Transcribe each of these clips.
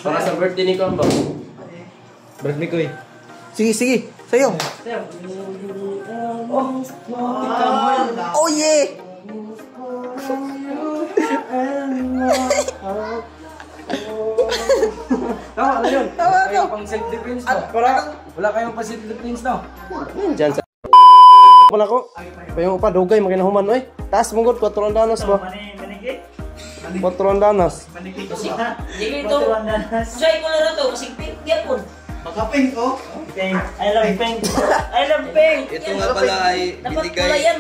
Para sa birthday ni Kuan ba? Birthday ko eh. Sige, sige. Sayo. Oh yeah. Tama na yun. Tama Wala kayong pang self-defense no? Wala kayong pang self-defense no? Diyan sa pala ko. Payong pa dugay maginahuman oy. Taas mong gud 4 danas ba? 4 danas. Dili to. Try ko na to kasi pink gyapon. Magka-pink oh. Pink. I love pink. I love pink. Ito nga pala ay binigay.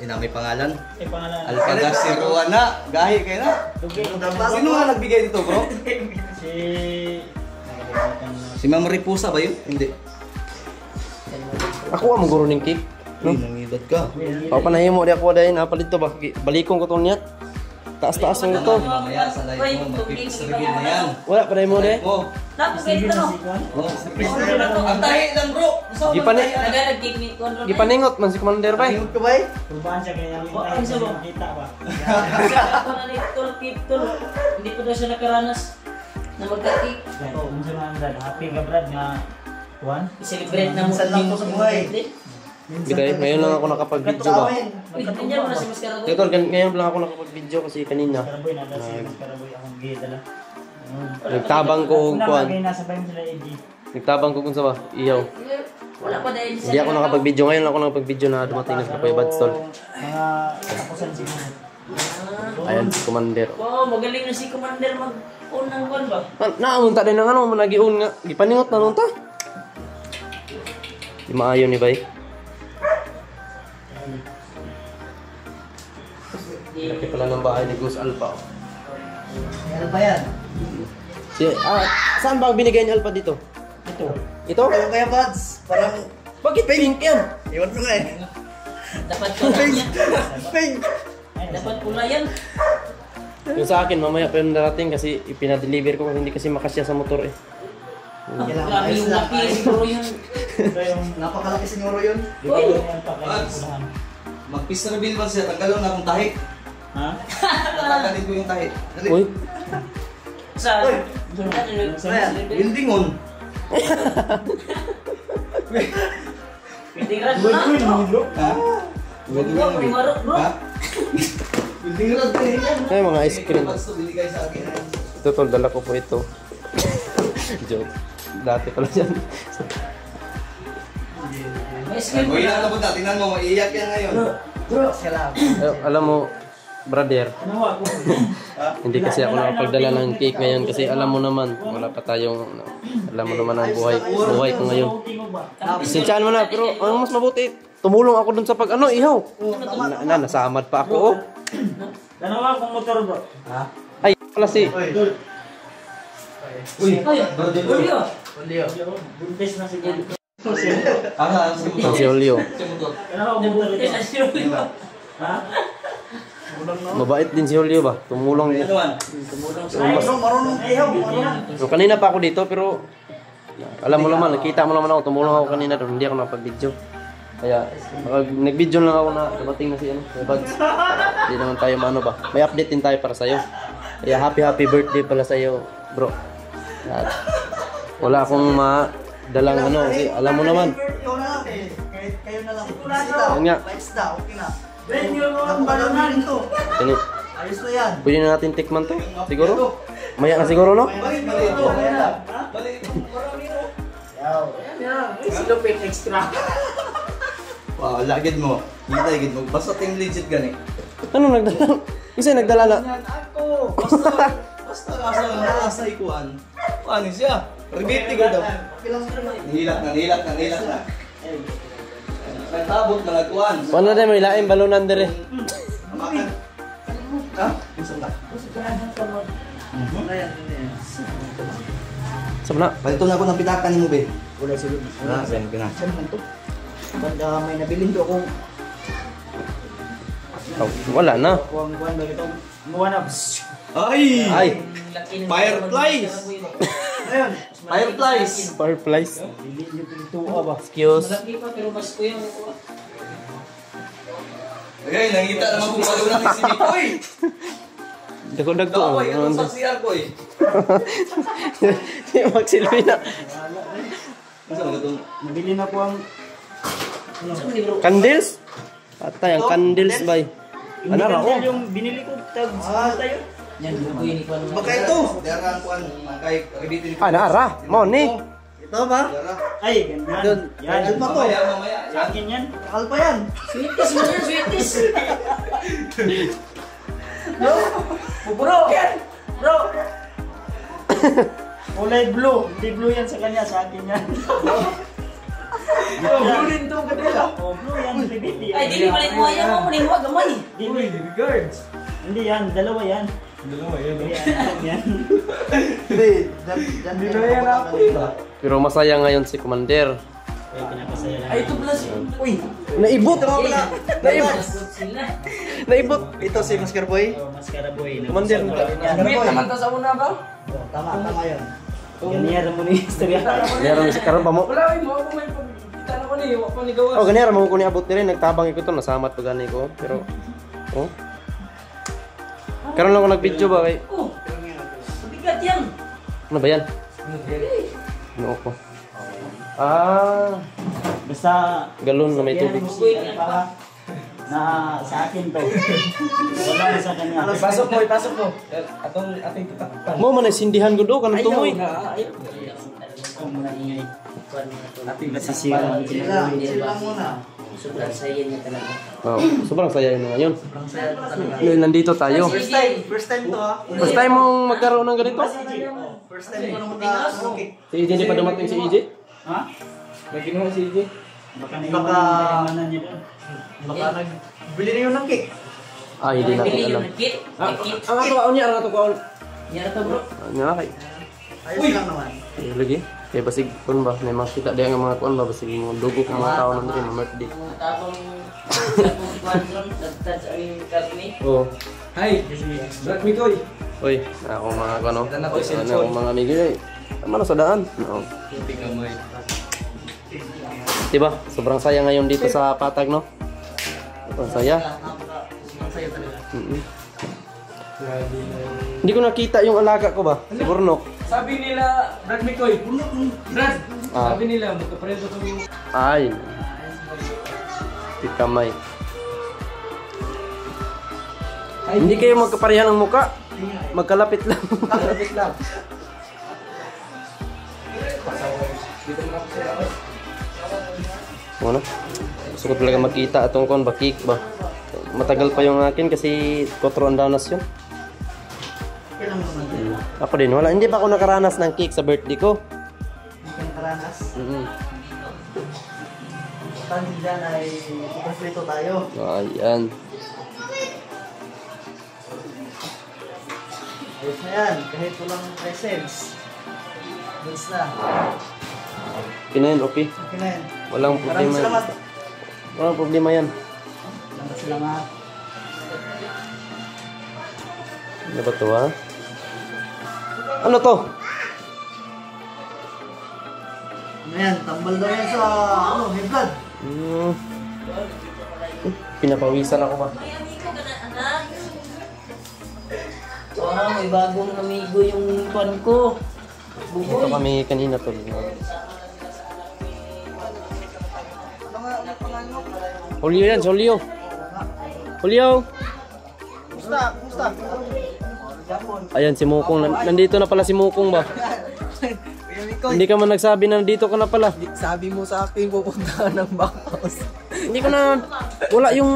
May pangalan? May pangalan. Alpagas si Ruana. Gahi kayo na. Sino nga nagbigay dito bro? Si Ma'am Ripusa ba yun? Hindi. Ako ang guro ning cake. No? Nangidad ka. Ako panahimo di ako dahil napalit to ba? Balikong ko tong niya. Taas-taas ng ito. Mamaya sa live mo, mag-pips reveal na yan. Wala pa rin mo de. Tapos ganito no. Ang tahi lang bro. Nag-cake ni Conrad. Gipaningot man si Commander ba? Tingog ka ba eh? Turbaan siya kaya kita ba? Ako na nito people. Hindi pa daw siya nakaranas na magka-cake. Unsa man Brad, happy ka Brad nga kuan? I-celebrate na mo Salamat po sa buhay. Gitay, ngayon lang ako nakapag-video ba? Hindi mo na si Mascara. Ito, ngayon lang ako nakapag-video kasi kanina. Karaboy na si Karaboy akong gidala. Nagtabang ko og kuan. Nasa bayan sila AD. Nagtabang ko kung sa ba? Iyaw. Wala pa dahil Hindi ako nakapag-video. Ngayon lang ako nakapag-video na dumating na sa Kuya Badstol. Mga tapusan siguro. Ayan si Commander. Wow, magaling na si Commander mag-on ng kuan ba? Naamunta din ng ano, managiun nga. Gipaningot na nun ta. Di maayon ni Bay. Laki pala ng bahay ni Gus Alpha. Ano ba yan? Saan ba binigay ni Alpha dito? Ito? Kaya kaya buds, parang Bakit pink yan? iwan ko nga eh. Dapat pula yan. Pink! Dapat pula yan. Yung sa akin, mamaya pa yung darating kasi ipinadeliver ko kasi hindi kasi makasya sa motor eh. Grabe yung laki siguro yun. Napakalaki siguro yun. Uy! Buds, mag-peace reveal ba siya? Tanggalon na akong tahi. Ha? Tanggalin ko yung tahi. Dali. Uy, Sa... Ayan, building on. Pwede rin na. Ha? Building on. Primaro bro. Ha? Building on. ay mga ice cream. Buds to binigay sa akin. Ito tol, dala ko po ito. Joke. Dati pala yan. Uy, nakatapod na. Tingnan mo, maiiyak yan ngayon. Bro. Alam mo, brother, hindi kasi ako nakapagdala ng cake ngayon kasi alam mo naman, wala pa tayong, alam mo naman ang buhay ko ngayon. Sinsyahan mo na, pero ang mas mabuti, tumulong ako dun sa pag, ihaw. Nasamad pa ako, oh. Dalawa akong motor bro. Ha? Ay, pala si, Uy, Julio. Buntis na si Julio. ang si Julio. Dalawa akong motor Buntis ito. na si Julio. Ha? Mabait din si Julio ba? Tumulong din. marunong. So, kanina pa ako dito, pero alam mo naman, nakita mo naman ako, tumulong ako kanina doon, hindi ako nakapag-video. Kaya, nag-video lang ako na dumating na si Buds. Hindi naman tayo maano ba. May update din tayo para sa'yo. Kaya happy birthday pala sa'yo, bro. At wala akong madalang kasi alam mo naman. Kayo na lang. Yun nga. Lights na, okay na. Balonan to. Kani, Ayos na yan. pwede na natin tikman to. Siguro? Maya na siguro, no? Balik. Silupin extra. Wow, lagid mo. Gid mo. Basta team legit gani. Ano nagdala? Kasi nagdala na. Ako. Basta nasa ikuan. Ano siya? Rebate ko daw. Nilak na. Tabot na nagkuan. Paano na may laing balunan dire? Makan. Ha? Gusto na. Sabi na. Balito na ako ng pitakan mo, be. Wala sila. Saan ka na? Saan man to? Banda may nabilin to akong Wala na. kuwang ba ito? Muwan na. Ay! Fireflies! Ayun. Fireflies. Dili yung pintuwa ba? Excuse. Malaki pa pero mas ko yung... Okay, nakita naman kung balunan ni si Mikoy. Dagdag to. Boy, ano sa CR boy? Magsilbi na. Ano ba itong... Nabili na po ang... Candles? Patay, ang candles bay. Hindi Ano raw? yung binili ko, tag tayo. Yan, buko yun ikuan mo. Baka ito! Diyaran ko ang kay dito ni... Ah, naara. Mo ni. Ito ba? Diyaran. Ay, ganyan. Yan. Alpa to. Mamaya. Sa akin yan. Alpa yan. Sweeties mo yan, sweeties. Bro! Bro! Kulay blue. Hindi blue yan sa kanya, sa akin yan. Blue rin to kanila. Oh, blue yan. Hindi. Ay, di mo mo yan mo, muling mo, gamay. Hindi. Regards. Hindi yan, dalawa yan. Dalawa yan. Yan. Hindi. Hindi na yan ako. Pero masaya ngayon si Commander. Ay, pinapasaya lang. Ay, ito plus. Uy. Naibot. Naibot sila. Naibot. Ito si Masker Boy. Oh, Mascara boy. Commander. Gamit naman to sa una ba? Tama yun. Ganyan mo ni istorya. Ganyan si karon pa mo. Wala, mo ako may pagkita na ko ni, wak pa ni gawas. Oh, ganyan mo ko ni abot ni rin nagtabang ko to nasamat pa gani ko. Pero oh. Karon lang ako nag-video ba kay Oh, mabigat yan. ano ba yan? Ano ko? Ah, Basta, galon na may yan tubig. mo pa na sa akin to. Wala na sa kanya. Ipasok mo. Atong ating tatakpan. Mo man sindihan ko do kanang tumoy. Kung muna ingay. Ating Nasisira ang sila. Sila muna. Sobrang saya niya talaga. Oh, sobrang saya yun ngayon. Sobrang saya talaga. Ngayon nandito tayo. First time to ha. First time mong magkaroon ng ganito? First time ko na mag-okay. Si EJ hindi pa dumating si EJ? Ha? May ginawa si EJ. Baka naiwanan niya doon. Baka nagbili na yun ng cake. Ah, hindi natin Bili alam. yung kit. Kit. Ang ato kaon niya, ang ato kaon. Yan to bro. Nga kay. Ayos lang naman. Lagi. Kaya basig kun ba may mga kita diyan nga mga kuan ba basig mga dugo ng mga tao nandito mga birthday. Ang tapong tapong kwadron, tagtad sa aming kami. Oh. Hi, Black Mikoy. Oy, ako mga ano, Dala ko yung ano mga amigo ay. Tama na sa daan. Oo. Hindi ka may... Diba? Sobrang saya ngayon dito sa Patag, no? Sobrang saya. Hindi ko nakita yung alaga ko ba? Si Burnok. Sabi nila, Brad Mikoy. Brad! Ah. Sabi nila, magkapareho kami. Ay. Si Kamay. Hindi kayo magkaparehan ng muka. Magkalapit lang. Kapit lang. Ano? Gusto ko talaga makita atong kon ba cake ba. Matagal pa yung akin kasi 4 andanas yun. Ako din, wala. Hindi pa ako nakaranas ng cake sa birthday ko. Hindi ka nakaranas. Tansin dyan ay ipasrito tayo. Ayan. Ayos na yan. Kahit walang presents. Goods na. Okay na yun, okay. Okay na yan. Walang Maraming problema. salamat. Walang problema yan. Salamat. Ano ba to, ha? Ano to? Ano yan? Tambal daw yan sa high blood. Pinapawisan ako ba? May amigo ka na anak. Wow, may bagong amigo yung pan ko. Ito kami kanina to. Julio yan, Julio. Julio. Kumusta? Kumusta? Ayan si Mukong. Nandito na pala si Mukong ba? Hindi ka man nagsabi na nandito ka na pala. Sabi mo sa akin pupunta ng backhouse. Hindi ko na wala yung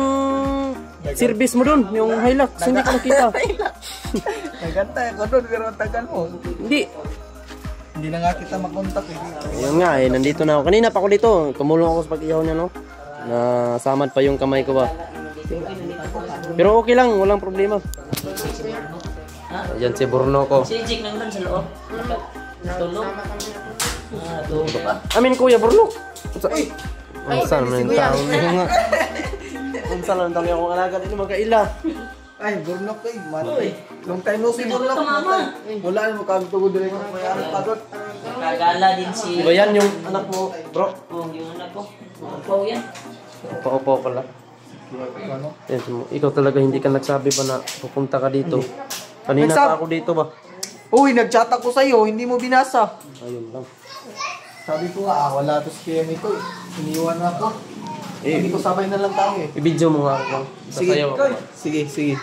service mo doon, yung Hilux, hindi ko nakita. Nagantay ako doon pero ang tagal mo. Hindi na nga kita makontak eh. Ayun nga eh, nandito na ako. Kanina pa ako dito, tumulong ako sa pag-ihaw niya, no? Nasamad pa yung kamay ko ba. Pero okay lang, walang problema. Ayan si Burno ko. Si Jake nandun sa loob. Tulog. Tulog pa. Amin kuya Burno. Saan naman yung tao niyo nga? Saan naman tayo akong alaga dito magkaila? Ay, Burnok eh. Long time no see Burnok. Ito, mama. Wala mo kami tugod din ko mayroon pagod. Kagala din si... Ba yan yung anak mo, bro? Oh, yung anak ko. Upaw yan. Upo pala. Yan, ikaw talaga hindi ka nagsabi ba na pupunta ka dito? Kanina pa ako dito ba? Uy, nag-chat ako sa'yo, hindi mo binasa. Ayun lang. Sabi ko nga, wala to si Kemi ko eh. Iniwan na ako. Hindi ko sabay na lang tayo eh. I-video mo nga ako. Sasayaw ako. Sige.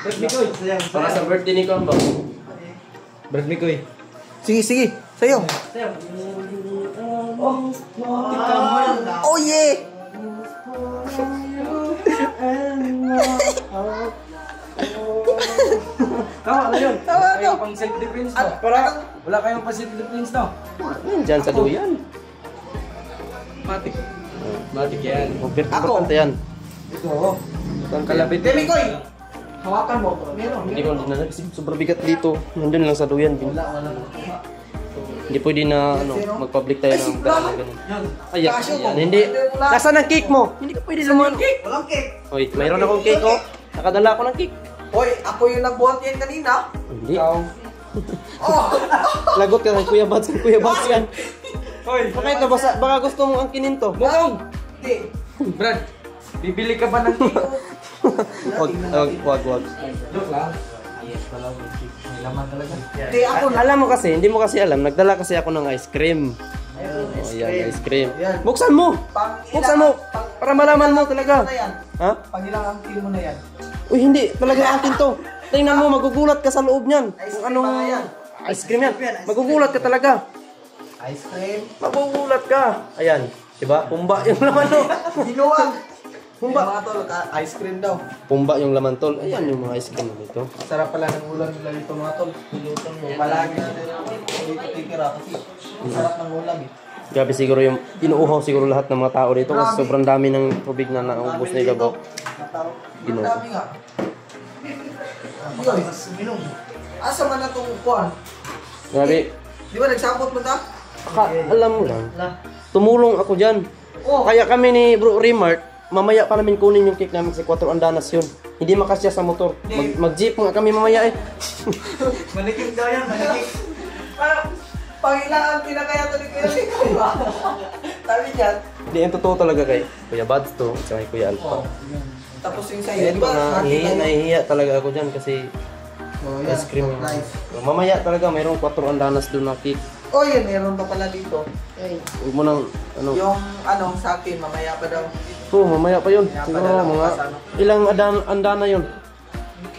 Para sa birthday ni Kon ba? Birthday ko eh. Sige. Sayo. Oh yeah! Tama na yun. Tama na. Pang self-defense At parang Wala kayong pang self-defense no? Diyan sa duyan. Matik. Matik yan. Importante yan. ito. Ang kalabit. Kemi ko hawakan mo. Meron. Hindi ko dinala kasi sobrang bigat dito. Nandun lang sa duyan. Wala. Hindi pwede na mag-public tayo ng dala ng ganun. Ayan, Kasyo mo. ayan. Hindi. Nasaan ang cake mo? Hindi ka pwede naman. Walang cake. Oy, mayroon akong cake oh. Nakadala ako ng cake. Hoy, ako yung nagbuhat yan kanina. Hindi. Oh. Lagot ka kay Kuya Bats. Kuya Bats yan. Hoy, Bakit na basa? Baka gusto mong angkinin to. Bukong. Hindi. Brad. Bibili ka ba ng cake? Wag. Joke lang. Ayos pala. May laman talaga. Hindi, ako na. Alam mo kasi, hindi mo kasi alam. Nagdala kasi ako ng ice cream. Oh, yan, ice cream. Yan. Buksan mo! Buksan mo! Para malaman mo talaga. Ha? Pangilang angkin mo na yan. Uy, hindi. Talaga akin to. Tingnan mo, magugulat ka sa loob niyan. Ice Kung cream anong ba yan? ice cream yan. Magugulat ka talaga. Ice cream. Magugulat ka. Ayan. Diba? Pumba yung laman to. Ginuwag. Pumba. Mga tol, ice cream daw. Pumba yung laman tol. Ayan yung mga ice cream dito. Sarap pala ng ulam nila dito mga tol. Pilutan mo. Palagi na dito titira kasi sarap ng ulam eh. Grabe siguro yung inuuhaw siguro lahat ng mga tao dito kasi sobrang dami ng tubig na naubos na Gabo. Ang dami nga. Yoy, minum. Asa man na itong kuwan? Grabe. Di ba nagsabot mo ta? Alam mo lang. Tumulong ako dyan. Oh. Kaya kami ni Bro Remart, mamaya pa namin kunin yung cake namin sa 4 Andanas yun. Hindi makasya sa motor. Mag-jeep nga kami mamaya eh. Malikip daw yan, malikip. Pangilangan pinakaya to ni Kuya Rico. Sabi niyan. Hindi, yung totoo talaga kay Kuya Bads to, at kay Kuya Alpha. Tapos yung sa'yo, di Ito ba? nahihiya talaga ako dyan kasi ice cream. Mamaya talaga mayroong 4 Andanas doon na cake. Oh, yun, meron pa pala dito. Huwag mo nang, ano. Yung sa akin, mamaya pa daw. Oo, mamaya pa yun. Siguro mga ilang andana yun.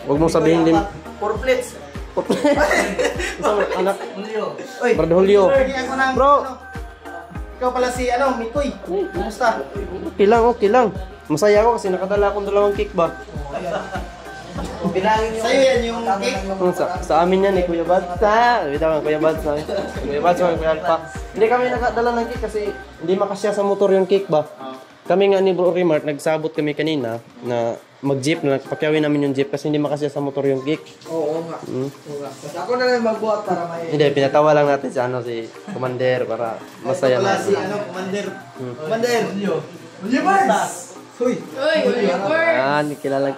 Huwag mo sabihin din. 4 plates. Isang anak. Uy, Brad Julio. Bro. Ikaw pala si Mikoy. Kumusta? Okay lang. Masaya ako kasi nakadala akong 2 cake ba. Bilangin yung... Sa'yo yan yung cake? Sa amin yan eh, Kuya Bads. Bitaw nga, Kuya Bads. Kuya Bads, Kuya Alpha. Hindi kami nakadala ng cake kasi hindi makasya sa motor yung cake ba. Kami nga ni Bro Remart, nagsabot kami kanina na mag-jeep na pakyawin namin yung jeep kasi hindi makasya sa motor yung cake. Oo nga. Oo nga. Ako na lang magbuhat para may... Hindi, pinatawa lang natin si Commander para masaya na. Commander. Commander. Julio Barnes! Uy! Yan, kilala.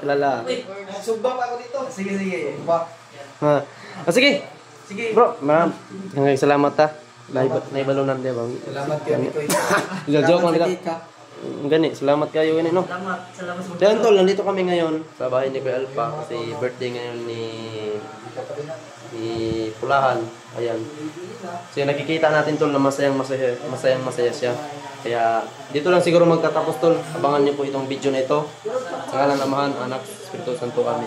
Sugbang ako dito. Sige. Ba? Ha. Sige. Bro, ma'am. Hanggang salamat ha. Naibalunan din ba? Salamat kay Mikoy. Joke lang kita. Gani, salamat kayo gani no. Salamat sa Diyan tol, nandito kami ngayon sa bahay ni Kuya Alpha kasi birthday ngayon ni Pulahan. Ayan. So nakikita natin tol na masayang masaya siya. Kaya dito lang siguro magtatapos tol. Abangan niyo po itong video na ito. Sa ngalan ng Amahan, Anak, Espiritu Santo. Amen.